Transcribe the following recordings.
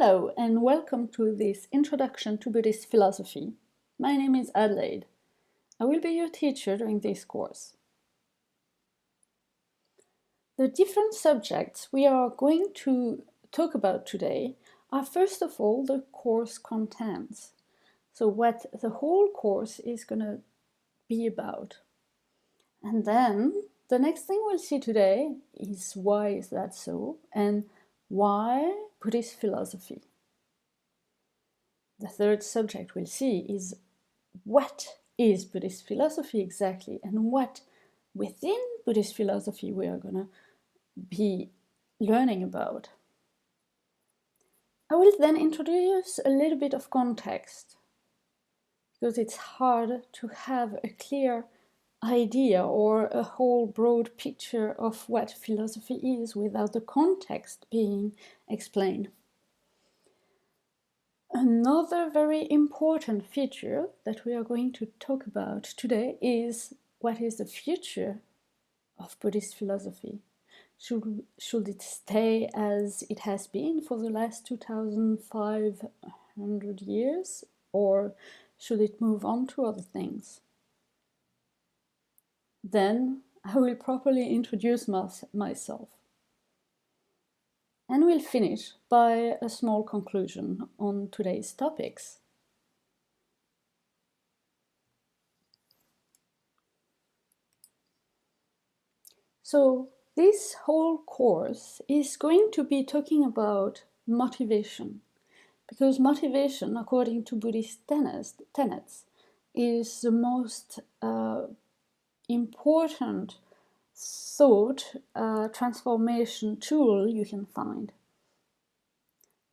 Hello and welcome to this Introduction to Buddhist Philosophy. My name is Adelaide. I will be your teacher during this course. The different subjects we are going to talk about today are first of all the course contents. So what the whole course is going to be about. And then the next thing we'll see today is why is that so and why Buddhist philosophy. The third subject we'll see is what is Buddhist philosophy exactly and what within Buddhist philosophy we are going to be learning about. I will then introduce a little bit of context because it's hard to have a clear idea or a whole broad picture of what philosophy is without the context being explained. Another very important feature that we are going to talk about today is what is the future of Buddhist philosophy. Should it stay as it has been for the last 2,500 years, or should it move on to other things? Then I will properly introduce myself. And we'll finish by a small conclusion on today's topics. So this whole course is going to be talking about motivation, because motivation, according to Buddhist tenets, is the most important thought transformation tool you can find.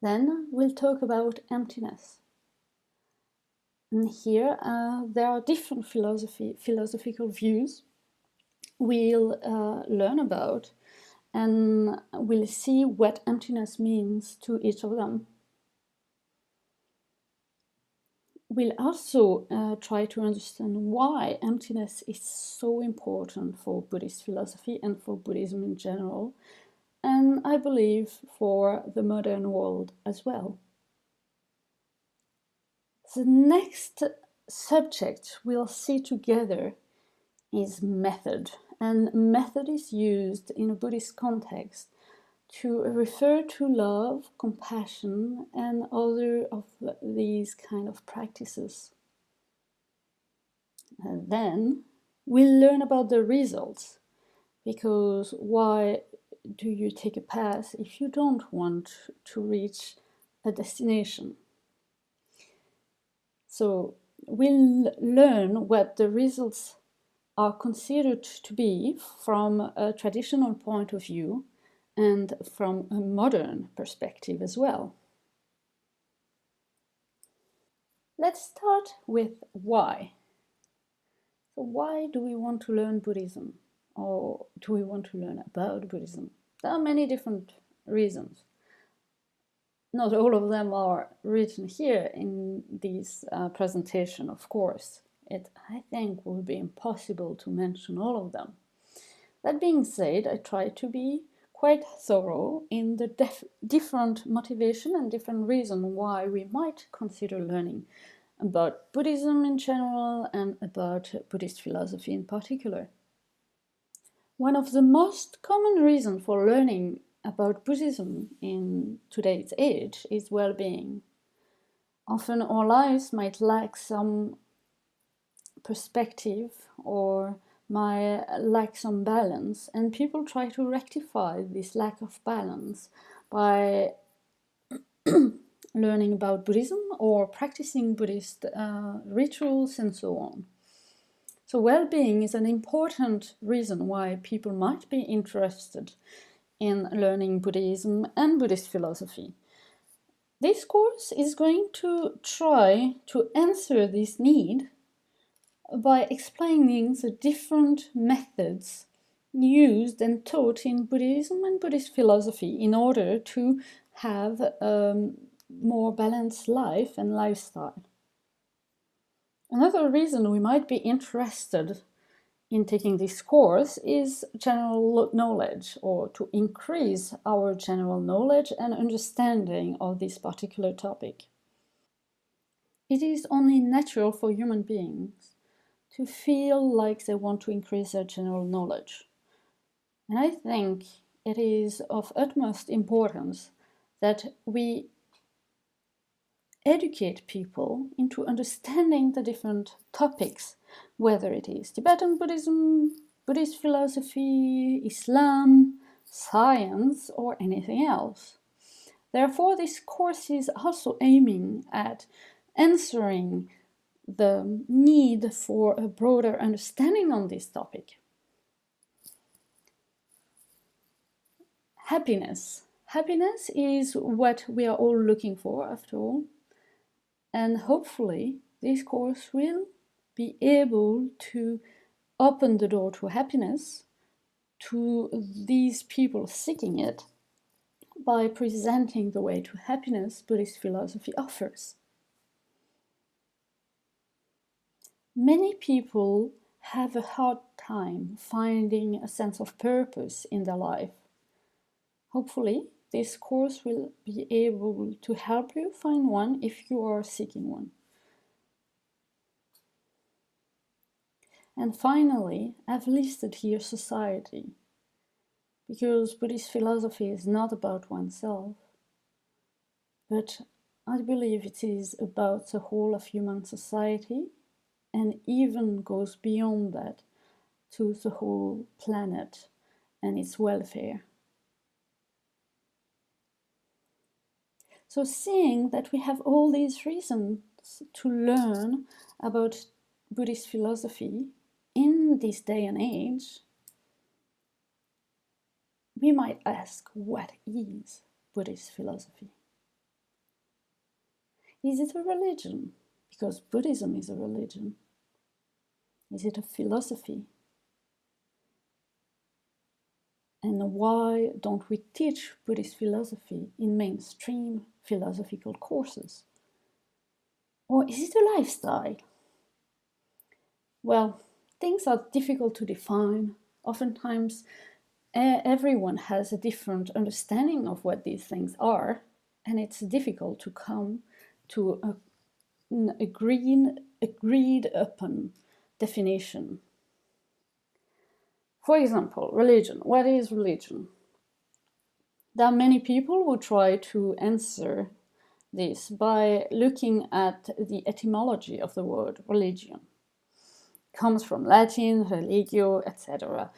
Then we'll talk about emptiness. And here there are different philosophical views we'll learn about, and we'll see what emptiness means to each of them. We'll also try to understand why emptiness is so important for Buddhist philosophy and for Buddhism in general, and I believe for the modern world as well. The next subject we'll see together is method, and method is used in a Buddhist context to refer to love, compassion, and other of these kind of practices. And then we'll learn about the results, because why do you take a path if you don't want to reach a destination? So we'll learn what the results are considered to be from a traditional point of view and from a modern perspective as well. Let's start with why. So why do we want to learn Buddhism, or do we want to learn about Buddhism? There are many different reasons. Not all of them are written here in this presentation, of course. It, I think, will be impossible to mention all of them. That being said, I try to be quite thorough in the different motivation and different reason why we might consider learning about Buddhism in general and about Buddhist philosophy in particular. One of the most common reasons for learning about Buddhism in today's age is well-being. Often our lives might lack some perspective or might lack some balance, and people try to rectify this lack of balance by learning about Buddhism or practicing Buddhist rituals and so on. So well-being is an important reason why people might be interested in learning Buddhism and Buddhist philosophy. This course is going to try to answer this need by explaining the different methods used and taught in Buddhism and Buddhist philosophy in order to have a more balanced life and lifestyle. Another reason we might be interested in taking this course is general knowledge, or to increase our general knowledge and understanding of this particular topic. It is only natural for human beings to feel like they want to increase their general knowledge. And I think it is of utmost importance that we educate people into understanding the different topics, whether it is Tibetan Buddhism, Buddhist philosophy, Islam, science, or anything else. Therefore, this course is also aiming at answering the need for a broader understanding on this topic. Happiness. Happiness is what we are all looking for, after all. And hopefully, this course will be able to open the door to happiness to these people seeking it by presenting the way to happiness Buddhist philosophy offers. Many people have a hard time finding a sense of purpose in their life. Hopefully, this course will be able to help you find one if you are seeking one. And finally, I've listed here society, because Buddhist philosophy is not about oneself, but I believe it is about the whole of human society, and even goes beyond that to the whole planet and its welfare. So seeing that we have all these reasons to learn about Buddhist philosophy in this day and age, we might ask, what is Buddhist philosophy? Is it a religion? Because Buddhism is a religion. Is it a philosophy? And why don't we teach Buddhist philosophy in mainstream philosophical courses? Or is it a lifestyle? Well, things are difficult to define. Oftentimes, everyone has a different understanding of what these things are, and it's difficult to come to an agreed upon definition. For example, religion. What is religion? There are many people who try to answer this by looking at the etymology of the word religion. It comes from Latin, religio, etc.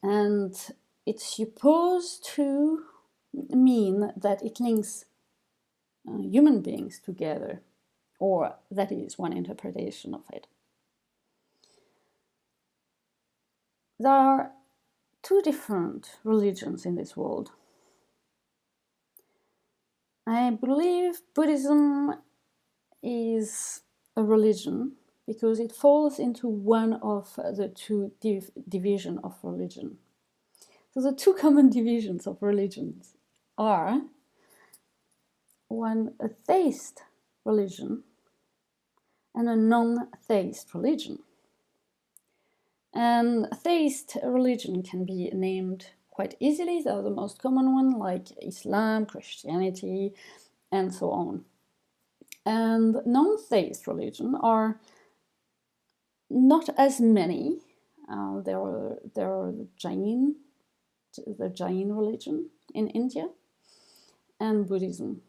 And it's supposed to mean that it links human beings together, or that is one interpretation of it. There are two different religions in this world. I believe Buddhism is a religion because it falls into one of the two divisions of religion. So the two common divisions of religions are one, a theist religion, and a non-theist religion. And theist religion can be named quite easily. They are the most common one, like Islam, Christianity, and so on. And non-theist religion are not as many. There are the Jain religion in India, and Buddhism.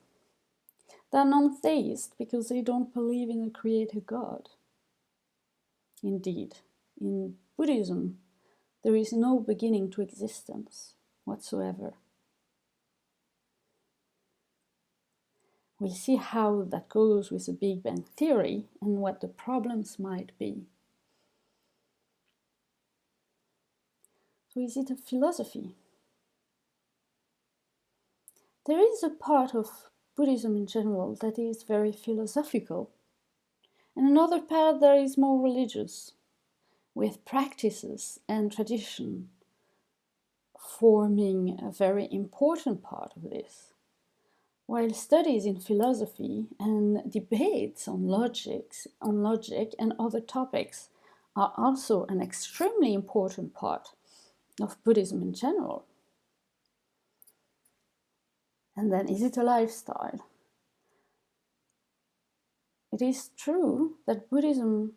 They are non-theist because they don't believe in a creator God. Indeed, in Buddhism, there is no beginning to existence whatsoever. We'll see how that goes with the Big Bang Theory and what the problems might be. So is it a philosophy? There is a part of Buddhism in general that is very philosophical, and another part that is more religious, with practices and tradition forming a very important part of this. While studies in philosophy and debates on logic and other topics are also an extremely important part of Buddhism in general. And then, is it a lifestyle? It is true that Buddhism,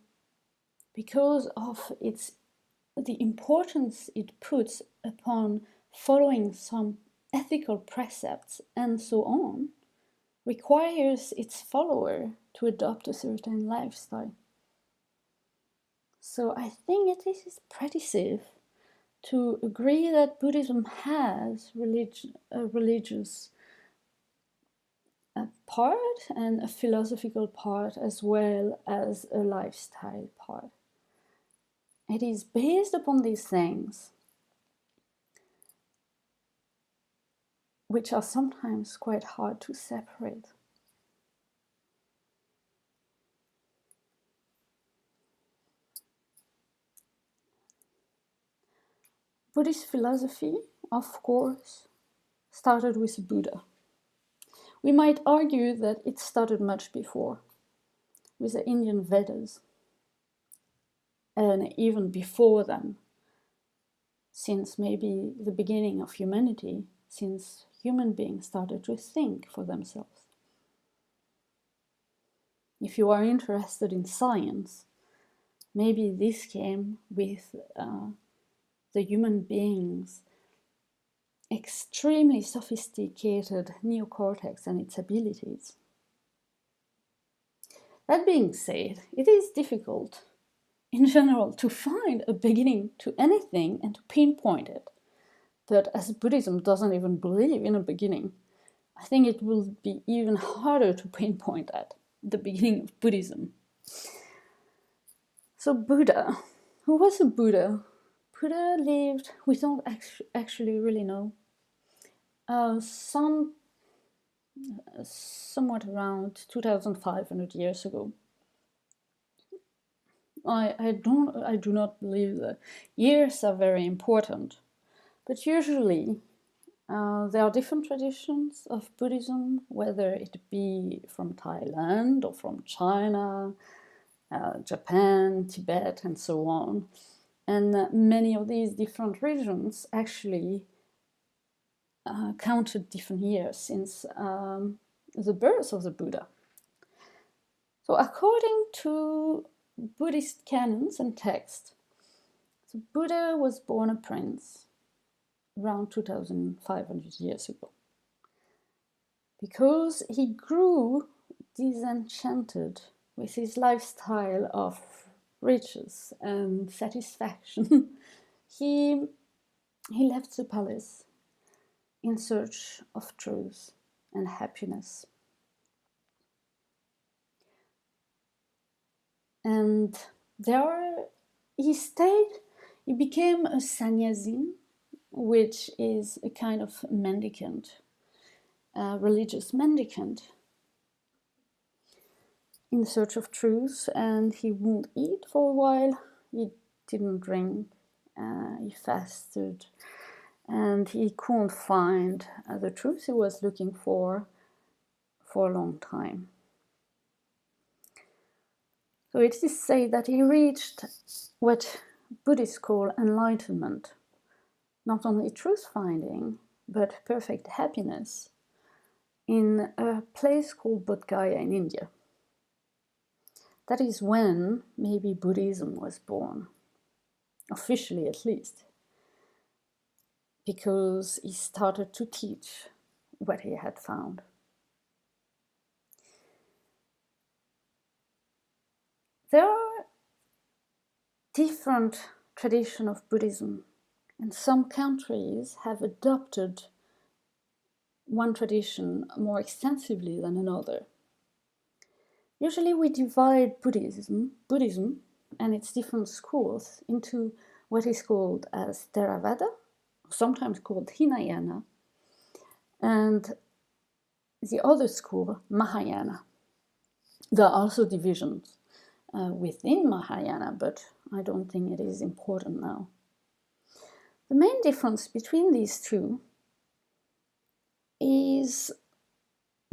because of the importance it puts upon following some ethical precepts and so on, requires its follower to adopt a certain lifestyle. So I think it is pretty safe to agree that Buddhism has a religious part and a philosophical part as well as a lifestyle part. It is based upon these things, which are sometimes quite hard to separate. Buddhist philosophy, of course, started with Buddha. We might argue that it started much before, with the Indian Vedas, and even before them, since maybe the beginning of humanity, since human beings started to think for themselves. If you are interested in science, maybe this came with the human beings' extremely sophisticated neocortex and its abilities. That being said, it is difficult in general to find a beginning to anything and to pinpoint it. But as Buddhism doesn't even believe in a beginning, I think it will be even harder to pinpoint at the beginning of Buddhism. So Buddha, who was a Buddha? Buddha lived, we don't actually really know, somewhat around 2,500 years ago. I do not believe that years are very important, but usually there are different traditions of Buddhism, whether it be from Thailand or from China, Japan, Tibet, and so on. And many of these different regions actually counted different years since the birth of the Buddha. So according to Buddhist canons and texts, the Buddha was born a prince around 2,500 years ago, because he grew disenchanted with his lifestyle of riches and satisfaction. he left the palace in search of truth and happiness. And he became a sannyasi, which is a kind of mendicant, religious mendicant, in search of truth, and he wouldn't eat for a while, he didn't drink, he fasted, and he couldn't find the truth he was looking for a long time. So it is said that he reached what Buddhists call enlightenment, not only truth-finding, but perfect happiness, in a place called Bodh Gaya in India. That is when maybe Buddhism was born, officially at least, because he started to teach what he had found. There are different traditions of Buddhism, and some countries have adopted one tradition more extensively than another. Usually we divide Buddhism and its different schools into what is called as Theravada, sometimes called Hinayana, and the other school, Mahayana. There are also divisions within Mahayana, but I don't think it is important now. The main difference between these two is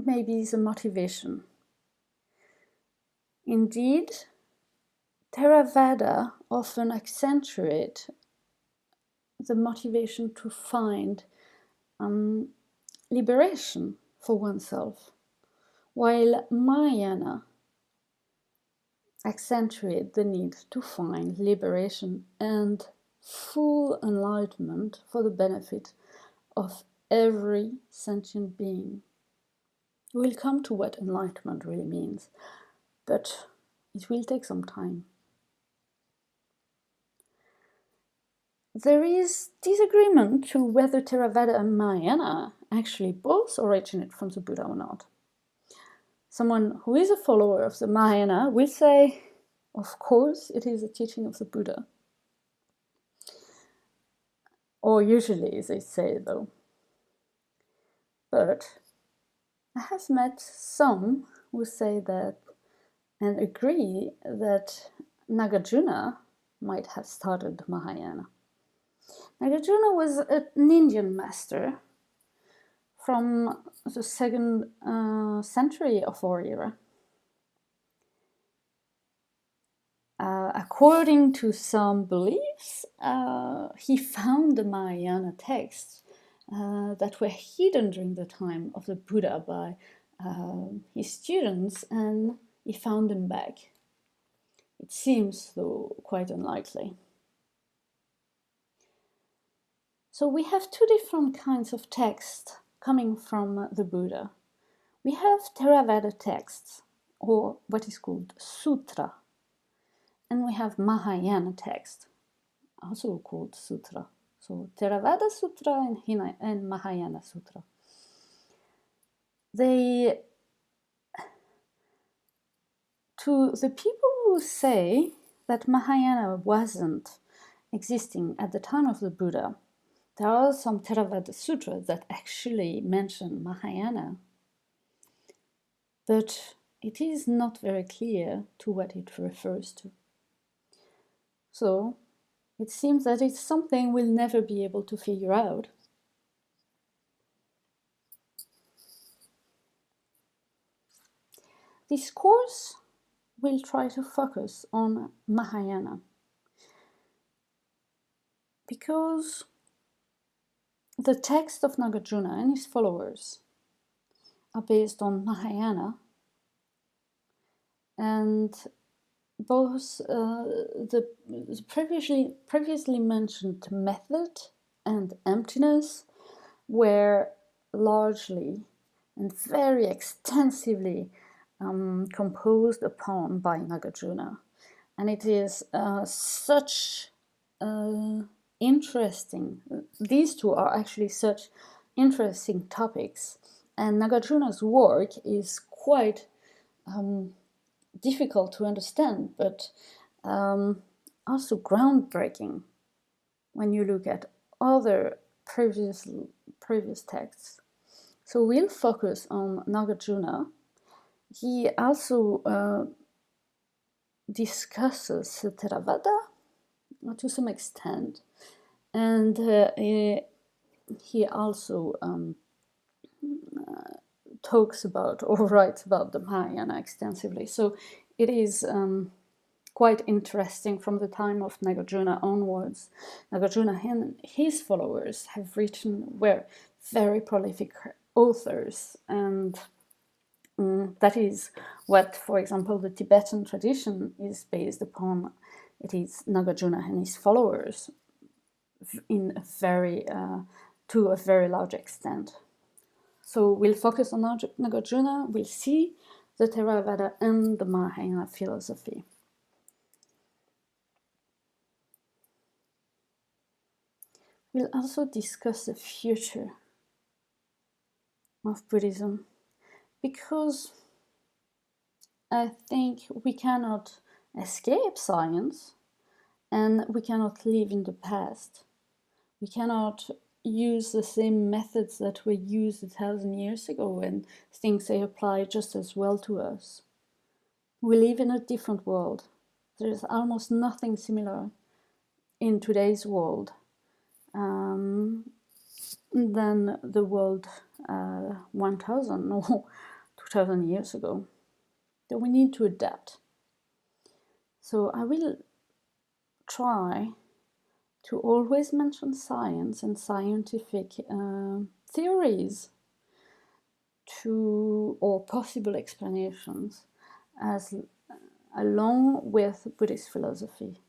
maybe the motivation. Indeed, Theravada often accentuate the motivation to find liberation for oneself, while Mahayana accentuate the need to find liberation and full enlightenment for the benefit of every sentient being. We'll come to what enlightenment really means, but it will take some time. There is disagreement to whether Theravada and Mahayana actually both originate from the Buddha or not. Someone who is a follower of the Mahayana will say, of course, it is a teaching of the Buddha. Or usually they say, though. But I have met some who say that and agree that Nagarjuna might have started Mahayana. Nagarjuna was an Indian master from the 2nd century of our era. According to some beliefs, he found the Mahayana texts that were hidden during the time of the Buddha by his students, and he found them back. It seems, though, quite unlikely. So we have two different kinds of texts coming from the Buddha. We have Theravada texts, or what is called sutra, and we have Mahayana text, also called sutra. So Theravada Sutra and Mahayana Sutra. To the people who say that Mahayana wasn't existing at the time of the Buddha, there are some Theravada sutras that actually mention Mahayana, but it is not very clear to what it refers to. So it seems that it's something we'll never be able to figure out. This course will try to focus on Mahayana because the text of Nagarjuna and his followers are based on Mahayana, and both the previously mentioned method and emptiness were largely and very extensively composed upon by Nagarjuna. And it is such interesting, these two are actually such interesting topics, and Nagarjuna's work is quite difficult to understand, but also groundbreaking when you look at other previous texts. So we'll focus on Nagarjuna. He also discusses Theravada to some extent, and he also talks about or writes about the Mahayana extensively. So it is quite interesting from the time of Nagarjuna onwards. Nagarjuna and his followers were very prolific authors, and that is what, for example, the Tibetan tradition is based upon. It is Nagarjuna and his followers to a very large extent. So we'll focus on Nagarjuna, we'll see the Theravada and the Mahayana philosophy. We'll also discuss the future of Buddhism, because I think we cannot escape science and we cannot live in the past. We cannot use the same methods that were used 1,000 years ago and think they apply just as well to us. We live in a different world. There is almost nothing similar in today's world than the world 1,000 or 2,000 years ago. So we need to adapt. So I will try to always mention science and scientific theories or possible explanations along with Buddhist philosophy.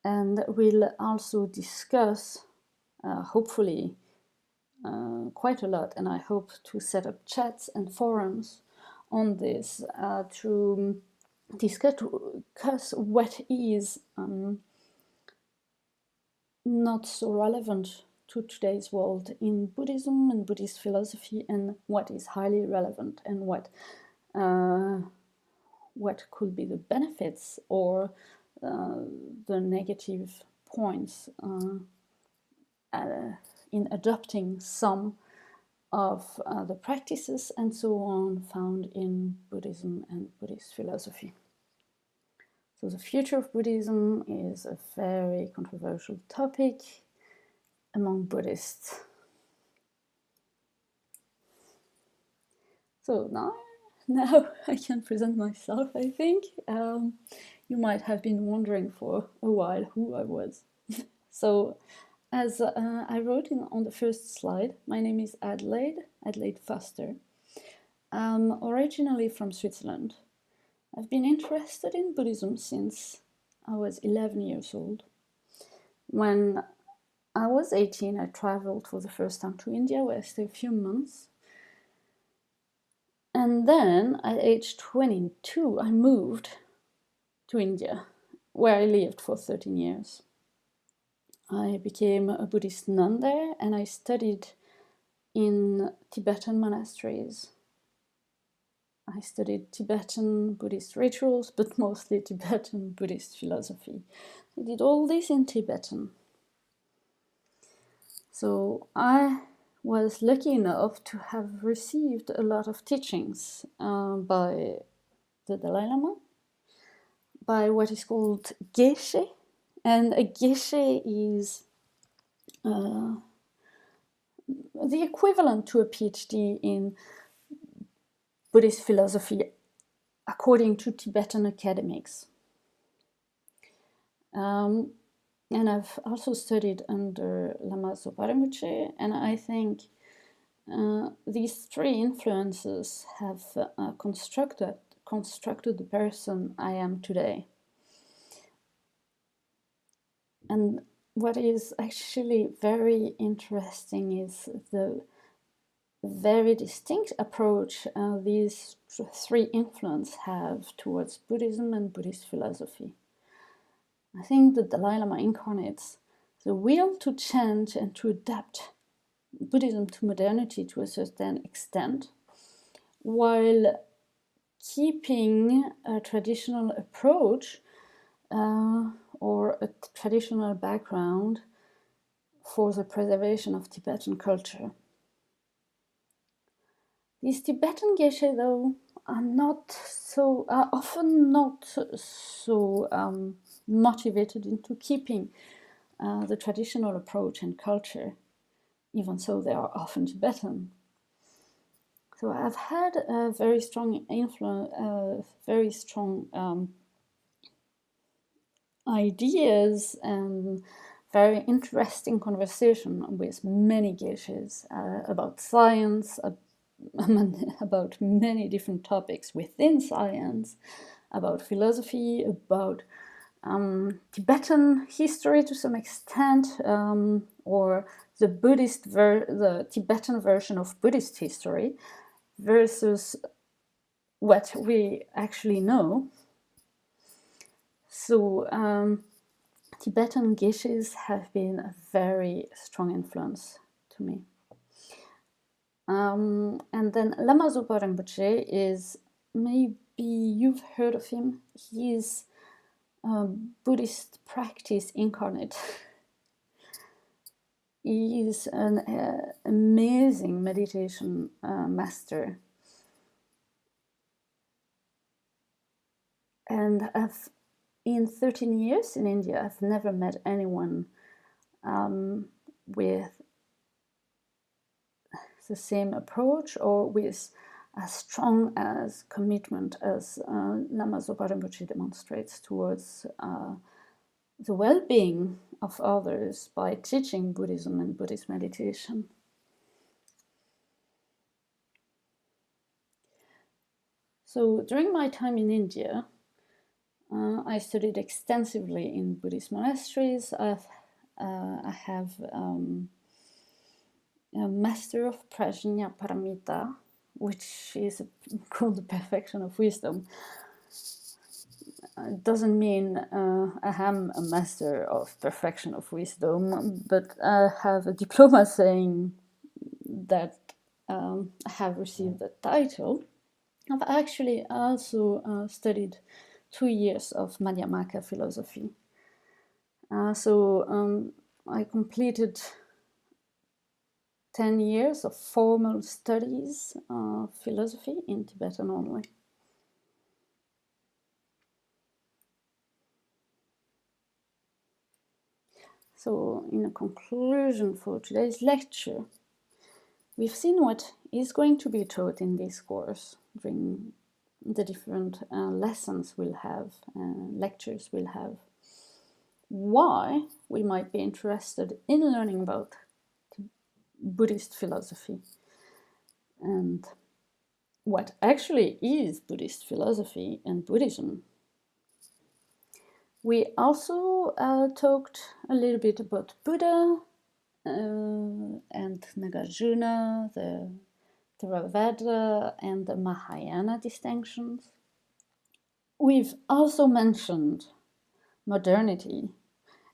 And we'll also discuss, hopefully, quite a lot, and I hope to set up chats and forums on this to discuss what is not so relevant to today's world in Buddhism and Buddhist philosophy, and what is highly relevant, and what could be the benefits or the negative points in adopting some of the practices and so on found in Buddhism and Buddhist philosophy. So the future of Buddhism is a very controversial topic among Buddhists. So now I can present myself, I think. You might have been wondering for a while who I was. So, as I wrote on the first slide, my name is Adelaide Foster. I'm originally from Switzerland. I've been interested in Buddhism since I was 11 years old. When I was 18, I traveled for the first time to India, where I stayed a few months. And then, at age 22, I moved to India, where I lived for 13 years. I became a Buddhist nun there, and I studied in Tibetan monasteries. I studied Tibetan Buddhist rituals, but mostly Tibetan Buddhist philosophy. I did all this in Tibetan. So I was lucky enough to have received a lot of teachings by the Dalai Lama, by what is called Geshe. And a Geshe is the equivalent to a PhD in Buddhist philosophy according to Tibetan academics. And I've also studied under Lama Zopa Rinpoche, and I think these three influences have constructed the person I am today. And what is actually very interesting is the very distinct approach these three influences have towards Buddhism and Buddhist philosophy. I think the Dalai Lama incarnates the will to change and to adapt Buddhism to modernity to a certain extent, while keeping a traditional approach or a traditional background for the preservation of Tibetan culture. These Tibetan Geshe, though, are often not so motivated into keeping the traditional approach and culture, even so they are often Tibetan. So I've had a very strong influence, very strong ideas and very interesting conversation with many Geshes about science, about many different topics within science, about philosophy, about Tibetan history to some extent, or the Tibetan version of Buddhist history versus what we actually know. So Tibetan Geshes have been a very strong influence to me. And then Lama Zopa Rinpoche is, maybe you've heard of him, he's Buddhist practice incarnate. He is an amazing meditation master. And in 13 years in India, I've never met anyone with the same approach or with as strong as commitment as Lama Zopa Rinpoche demonstrates towards the well-being of others by teaching Buddhism and Buddhist meditation. So during my time in India, I studied extensively in Buddhist monasteries. I have a Master of Prajna Paramita, which is called the perfection of wisdom. It doesn't mean I am a master of perfection of wisdom, but I have a diploma saying that I have received the title. I've actually also studied 2 years of Madhyamaka philosophy. So I completed 10 years of formal studies of philosophy in Tibetan only. So in a conclusion for today's lecture, we've seen what is going to be taught in this course during the different lessons we'll have, lectures we'll have, why we might be interested in learning about Buddhist philosophy, and what actually is Buddhist philosophy and Buddhism. We also talked a little bit about Buddha and Nagarjuna, the Theravada and the Mahayana distinctions. We've also mentioned modernity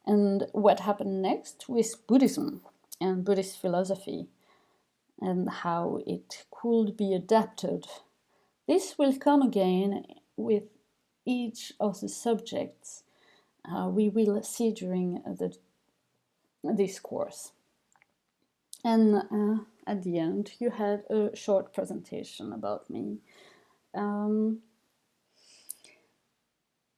and what happened next with Buddhism and Buddhist philosophy and how it could be adapted. This will come again with each of the subjects we will see during this course. And at the end, you had a short presentation about me.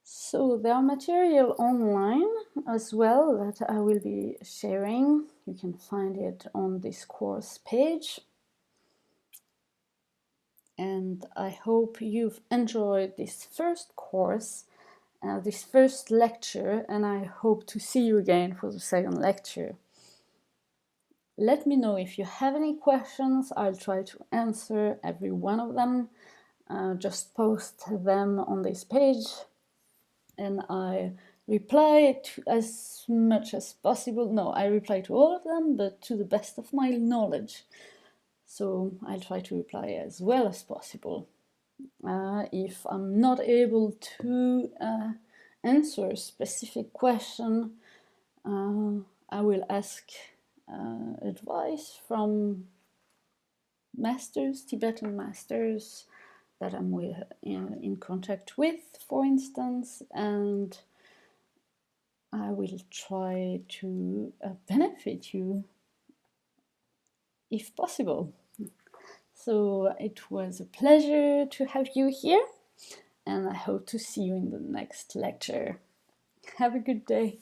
So there are material online as well that I will be sharing. You can find it on this course page. And I hope you've enjoyed this first course, this first lecture, and I hope to see you again for the second lecture. Let me know if you have any questions. I'll try to answer every one of them. Just post them on this page and I reply to as much as possible. No, I reply to all of them, but to the best of my knowledge. So I'll try to reply as well as possible. If I'm not able to answer a specific question, I will ask advice from masters, Tibetan masters that I'm in contact with, for instance, and I will try to benefit you if possible. So it was a pleasure to have you here, and I hope to see you in the next lecture. Have a good day.